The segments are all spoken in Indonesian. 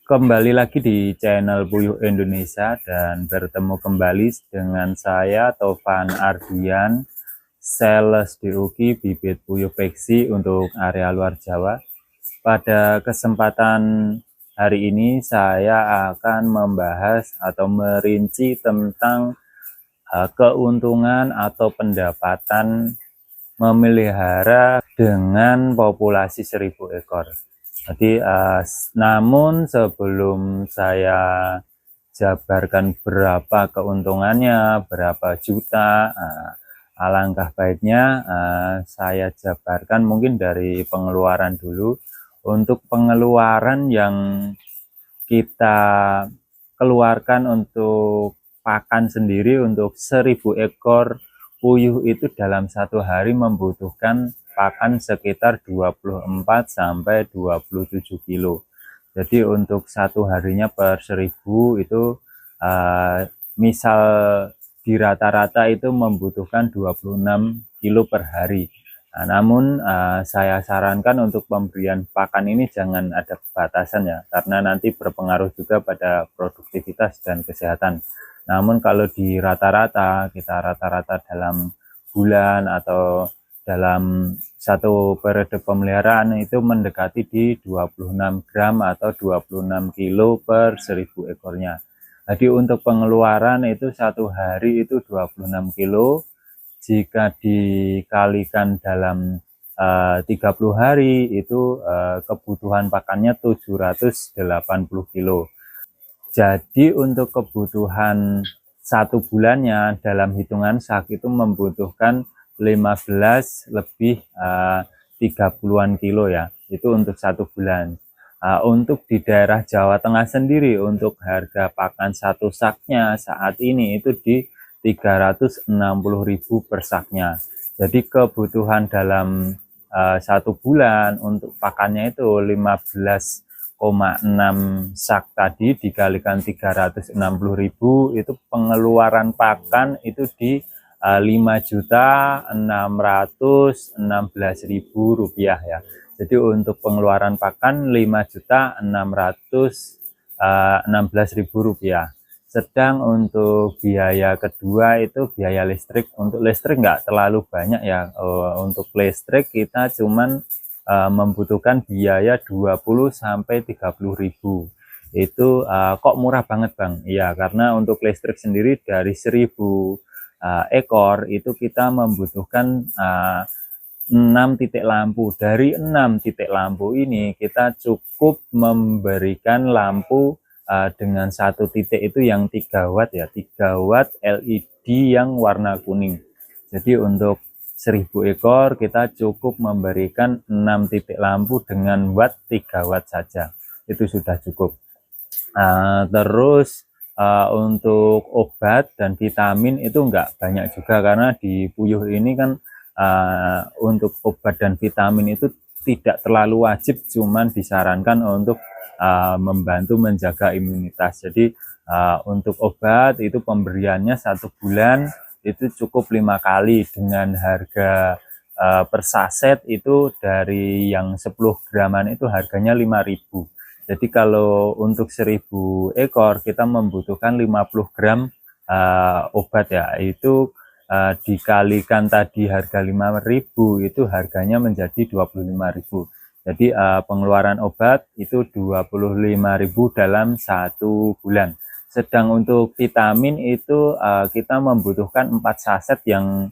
Kembali lagi di channel Puyuh Indonesia dan bertemu kembali dengan saya Tovan Ardian, sales Diuki bibit puyuh peksi untuk area luar Jawa. Pada kesempatan hari ini saya akan membahas atau merinci tentang keuntungan atau pendapatan memelihara dengan populasi 1.000 ekor. Jadi namun sebelum saya jabarkan berapa keuntungannya, berapa juta, alangkah baiknya saya jabarkan mungkin dari pengeluaran dulu. Untuk pengeluaran yang kita keluarkan untuk pakan sendiri untuk 1.000 ekor puyuh itu dalam satu hari membutuhkan pakan sekitar 24 sampai 27 kilo. Jadi untuk satu harinya per 1.000 itu misal di rata-rata itu membutuhkan 26 kilo per hari. Namun saya sarankan untuk pemberian pakan ini jangan ada batasan ya, karena nanti berpengaruh juga pada produktivitas dan kesehatan. Namun kalau di rata-rata, kita rata-rata dalam bulan atau dalam satu periode pemeliharaan itu mendekati di 26 gram atau 26 kilo per 1.000 ekornya. Jadi untuk pengeluaran itu satu hari itu 26 kilo. Jika dikalikan dalam 30 hari itu kebutuhan pakannya 780 kilo. Jadi untuk kebutuhan satu bulannya dalam hitungan sak itu membutuhkan 15 lebih 30-an kilo ya. Itu untuk satu bulan. Untuk di daerah Jawa Tengah sendiri untuk harga pakan satu saknya saat ini itu di 360.000 per saknya. Jadi kebutuhan dalam satu bulan untuk pakannya itu 15,6 sak tadi dikalikan 360.000 itu pengeluaran pakan itu di 5.616.000 rupiah ya. Jadi untuk pengeluaran pakan 5.616.000 rupiah. Sedang untuk biaya kedua itu biaya listrik. Untuk listrik nggak terlalu banyak ya. Untuk listrik kita cuman membutuhkan biaya 20 sampai 30.000. Itu kok murah banget Bang? Iya, karena untuk listrik sendiri dari 1.000 ekor itu kita membutuhkan 6 titik lampu. Dari 6 titik lampu ini kita cukup memberikan lampu dengan satu titik itu yang 3 watt ya, 3 watt LED yang warna kuning. Jadi untuk 1.000 ekor kita cukup memberikan 6 titik lampu dengan watt 3 watt saja. Itu sudah cukup. Terus untuk obat dan vitamin itu enggak banyak juga, karena di puyuh ini kan untuk obat dan vitamin itu tidak terlalu wajib, cuman disarankan untuk membantu menjaga imunitas. Jadi untuk obat itu pemberiannya satu bulan itu cukup 5 kali dengan harga per saset itu dari yang 10 graman itu harganya 5.000. Jadi kalau untuk 1.000 ekor kita membutuhkan 50 gram obat ya, itu dikalikan tadi harga 5.000 itu harganya menjadi 25.000. Jadi pengeluaran obat itu 25.000 dalam satu bulan. Sedang untuk vitamin itu kita membutuhkan 4 saset yang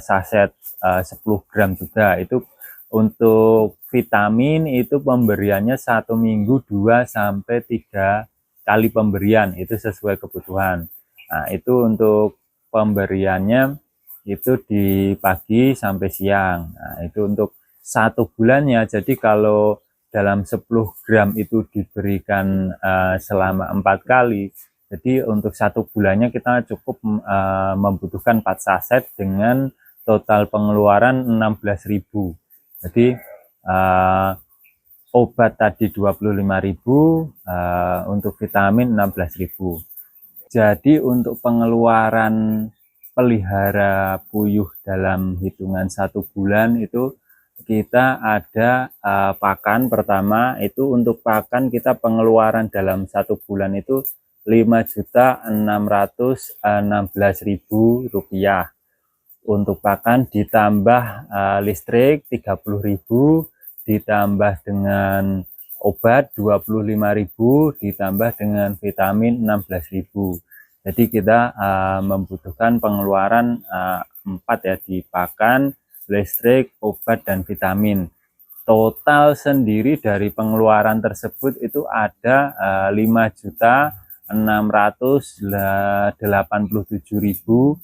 saset 10 gram juga. Itu untuk vitamin itu pemberiannya 1 minggu 2 sampai 3 kali pemberian, itu sesuai kebutuhan. Nah, itu untuk pemberiannya itu di pagi sampai siang. Nah, itu untuk satu bulannya. Jadi kalau dalam 10 gram itu diberikan selama 4 kali, jadi untuk satu bulannya kita cukup membutuhkan 4 saset dengan total pengeluaran 16.000. Jadi obat tadi 25.000, untuk vitamin 16.000. Jadi untuk pengeluaran pelihara puyuh dalam hitungan satu bulan itu kita ada pakan. Pertama itu untuk pakan kita pengeluaran dalam 1 bulan itu Rp5.616.000 untuk pakan, ditambah listrik 30.000, ditambah dengan obat 25.000, ditambah dengan vitamin 16.000. Jadi kita membutuhkan pengeluaran 4 ya, di pakan, listrik, obat, dan vitamin. Total sendiri dari pengeluaran tersebut itu ada Rp5.687.000.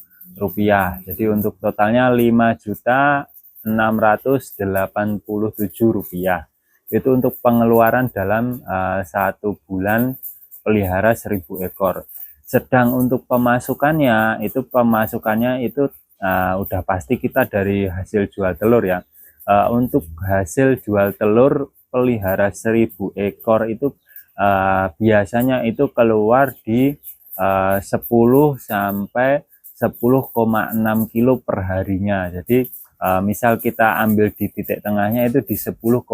Jadi untuk totalnya Rp5.687.000. Itu untuk pengeluaran dalam 1 bulan pelihara 1.000 ekor. Sedang untuk pemasukannya itu udah pasti kita dari hasil jual telur ya. Untuk hasil jual telur pelihara 1.000 ekor itu biasanya itu keluar di 10 sampai 10,6 kilo per harinya. Jadi misal kita ambil di titik tengahnya itu di 10,4.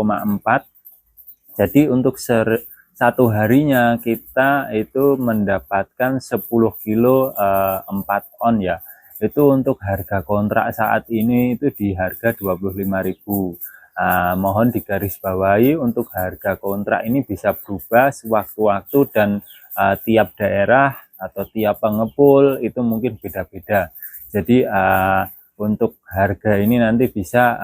Jadi untuk 1 harinya kita itu mendapatkan 10 kilo 4 on ya. Itu untuk harga kontrak saat ini itu di harga 25.000. Mohon digarisbawahi untuk harga kontrak ini bisa berubah sewaktu-waktu dan tiap daerah atau tiap pengepul itu mungkin beda-beda. Jadi untuk harga ini nanti bisa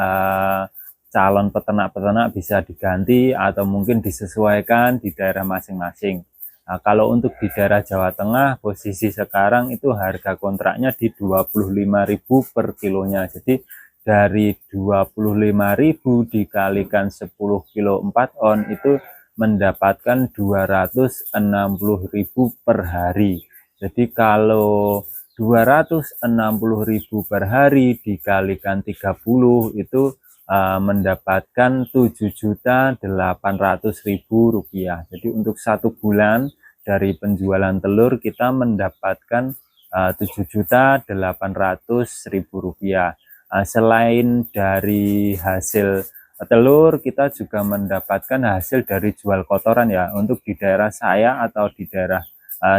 calon peternak-peternak bisa diganti atau mungkin disesuaikan di daerah masing-masing. Nah, kalau untuk di daerah Jawa Tengah posisi sekarang itu harga kontraknya di 25.000 per kilonya. Jadi dari 25.000 dikalikan 10 kilo 4 on itu mendapatkan 260.000 per hari. Jadi kalau 260.000 per hari dikalikan 30 itu mendapatkan Rp7.800.000. Jadi untuk 1 bulan dari penjualan telur kita mendapatkan Rp7.800.000. Selain dari hasil telur, kita juga mendapatkan hasil dari jual kotoran ya. Untuk di daerah saya atau di daerah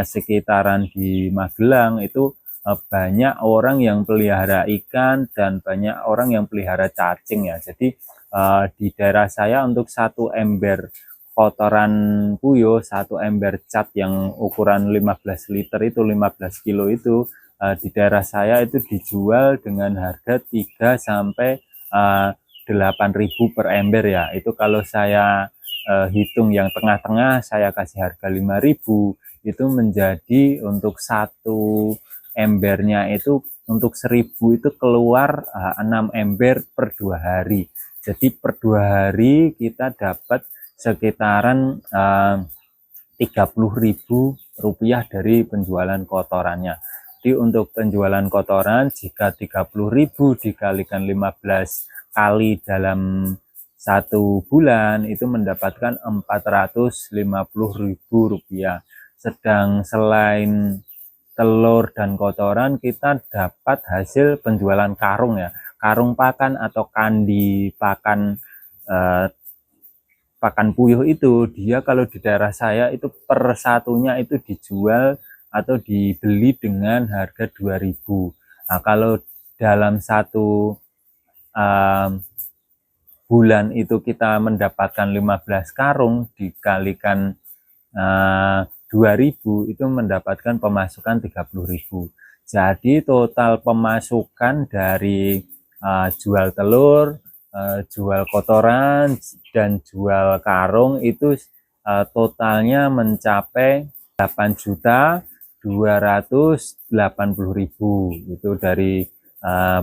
sekitaran di Magelang itu banyak orang yang pelihara ikan dan banyak orang yang pelihara cacing ya. Jadi di daerah saya untuk 1 ember kotoran puyuh, 1 ember cat yang ukuran 15 liter itu 15 kilo itu di daerah saya itu dijual dengan harga 3 sampai 8.000 per ember ya. Itu kalau saya hitung yang tengah-tengah saya kasih harga 5.000, itu menjadi untuk 1 embernya itu untuk 1.000 itu keluar 6 ember per 2 hari. Jadi per 2 hari kita dapat sekitaran Rp30.000 dari penjualan kotorannya. Jadi untuk penjualan kotoran jika 30.000 dikalikan 15 kali dalam 1 bulan itu mendapatkan Rp450.000. Sedang selain telur dan kotoran kita dapat hasil penjualan karung ya, karung pakan atau kandi pakan pakan puyuh itu dia kalau di daerah saya itu per satunya itu dijual atau dibeli dengan harga 2.000. Nah, kalau dalam 1 bulan itu kita mendapatkan 15 karung dikalikan 2.000 itu mendapatkan pemasukan 30.000. Jadi total pemasukan dari jual telur, jual kotoran, dan jual karung itu totalnya mencapai Rp8.280.000 itu dari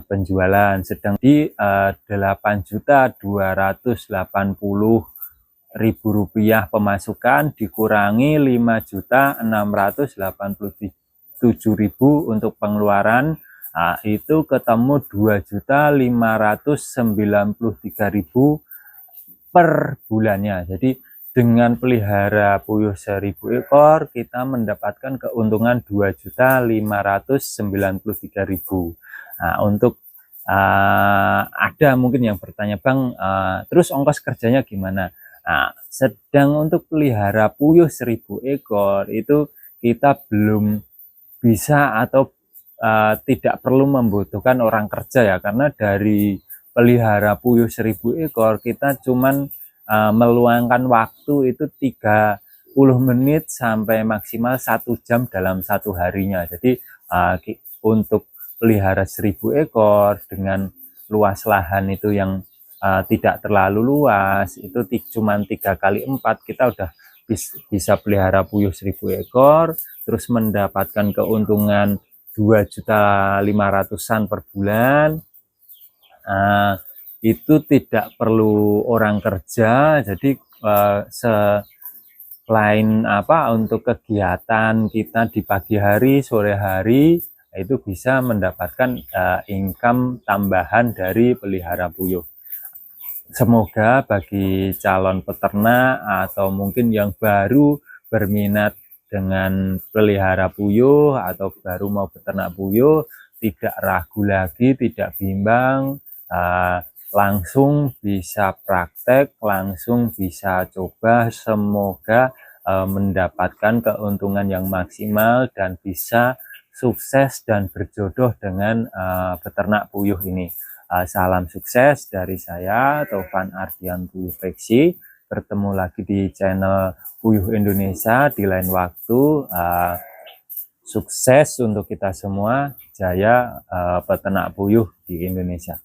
penjualan. Sedang di Rp8.280.000 pemasukan dikurangi Rp5.687.000 untuk pengeluaran, itu ketemu Rp2.593.000 per bulannya. Jadi dengan pelihara puyuh 1.000 ekor kita mendapatkan keuntungan Rp2.593.000. Nah, untuk Ada mungkin yang bertanya, Bang, terus ongkos kerjanya gimana? Nah, sedang untuk pelihara puyuh 1000 ekor itu kita belum bisa atau tidak perlu membutuhkan orang kerja ya, karena dari pelihara puyuh 1000 ekor kita cuman meluangkan waktu itu 30 menit sampai maksimal 1 jam dalam satu harinya. Jadi untuk pelihara 1000 ekor dengan luas lahan itu yang tidak terlalu luas, itu cuman 3 kali 4 kita udah bisa pelihara puyuh 1000 ekor, terus mendapatkan keuntungan 2.500.000-an per bulan. Itu tidak perlu orang kerja, jadi selain untuk kegiatan kita di pagi hari, sore hari, itu bisa mendapatkan income tambahan dari pelihara puyuh. Semoga bagi calon peternak atau mungkin yang baru berminat dengan pelihara puyuh atau baru mau beternak puyuh, tidak ragu lagi, tidak bimbang, langsung bisa praktek, langsung bisa coba. Semoga mendapatkan keuntungan yang maksimal dan bisa sukses dan berjodoh dengan beternak puyuh ini. Salam sukses dari saya, Taufan Ardian Puyuh Peksi. Bertemu lagi di channel Puyuh Indonesia di lain waktu. Sukses untuk kita semua, jaya peternak puyuh di Indonesia.